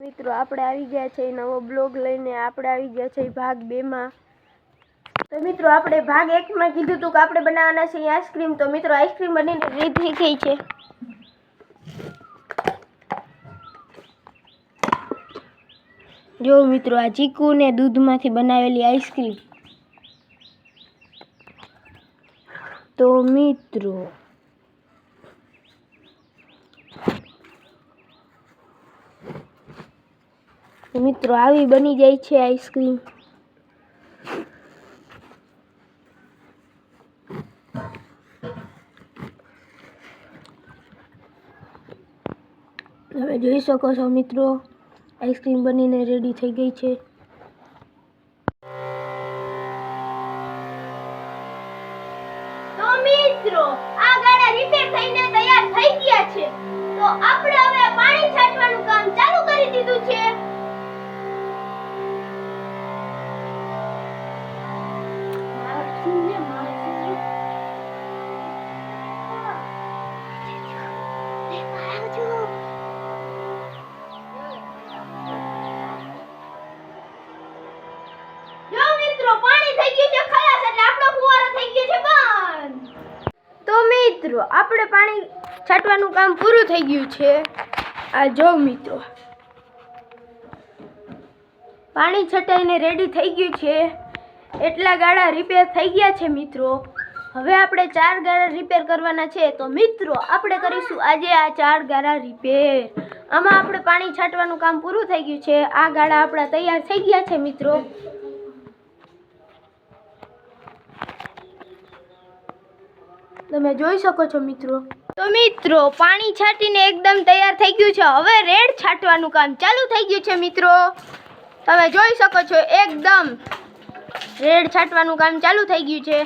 મિત્રો આપણે આવી ગયા છે નવો બ્લોગ લઈને આપણે આવી ગયા છે ભાગ 2 માં। તો મિત્રો આપણે ભાગ 1 માં કીધું હતું કે આપણે બનાવવાના છે આઈસ્ક્રીમ। તો મિત્રો આઈસ્ક્રીમ બનીને રેડી થઈ ગઈ છે। જો મિત્રો આ ચીકુ ને દૂધમાંથી બનાવેલી આઈસ્ક્રીમ। તો મિત્રો આવી બની જાય છે આઈસ્ક્રીમ। તમે જોઈ શકો છો મિત્રો આઈસ્ક્રીમ બનીને રેડી થઈ ગઈ છે। તો મિત્રો આ ગાડા રિપેર થઈને તૈયાર થઈ ગયા છે। તો આપણે હવે પાણી છાંટવાનું કામ ચાલુ કરી દીધું છે। મિત્રો આપણે પાણી છાંટવાનું કામ પૂરું થઈ ગયું છે। આ જો મિત્રો પાણી છટાઈને રેડી થઈ ગયું છે। એટલા ગાડા રિપેર થઈ ગયા છે મિત્રો। હવે આપણે 4 ગાડા રિપેર કરવાના છે। તો મિત્રો આપણે કરીશું આજે આ 4 ગાડા રિપેર। આમાં આપણે પાણી છાંટવાનું કામ પૂરું થઈ ગયું છે। આ ગાડા આપણા તૈયાર થઈ ગયા છે મિત્રો। તમે જોઈ શકો છો મિત્રો। તો મિત્રો પાણી છાંટીને એકદમ તૈયાર થઈ ગયું છે। હવે રેડ છાંટવાનું કામ ચાલુ થઈ ગયું છે મિત્રો। તમે જોઈ શકો છો એકદમ રેડ છાંટવાનું કામ ચાલુ થઈ ગયું છે।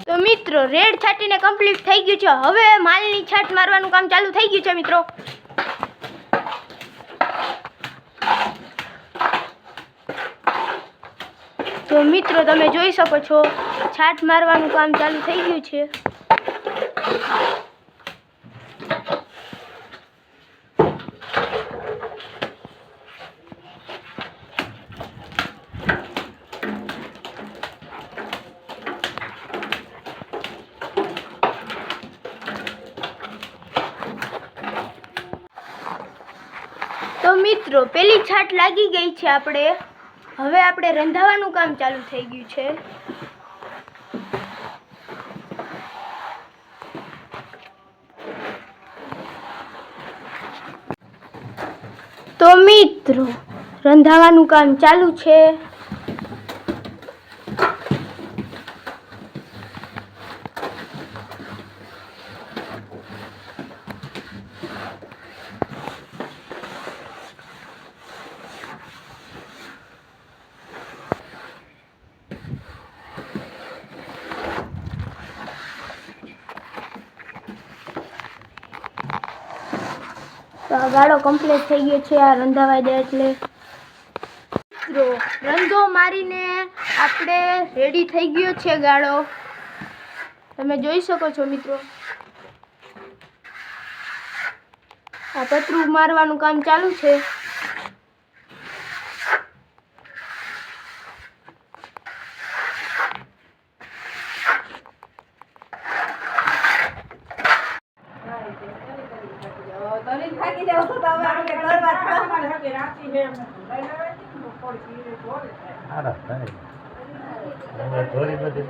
તો મિત્રો રેડ છાંટીને કમ્પ્લીટ થઈ ગયું છે। હવે માલની છાંટ મારવાનું કામ ચાલુ થઈ ગયું છે મિત્રો। તો મિત્રો તમે જોઈ શકો છો છાંટ મારવાનું કામ ચાલુ થઈ ગયું છે। તો મિત્રો પેલી છાટ લાગી ગઈ છે। હવે આપણે રંધાવાનું કામ ચાલુ થઈ ગયું છે। તો મિત્રો રંધાવાનું કામ ચાલુ છે। તો આ ગાળો કમ્પ્લીટ થઈ ગયો છે। આ રંધાવાઈ જાય એટલે મિત્રો રંધો મારીને આપણે રેડી થઈ ગયો છે ગાળો। તમે જોઈ શકો છો મિત્રો આ પતરું મારવાનું કામ ચાલુ છે। થોડી બધી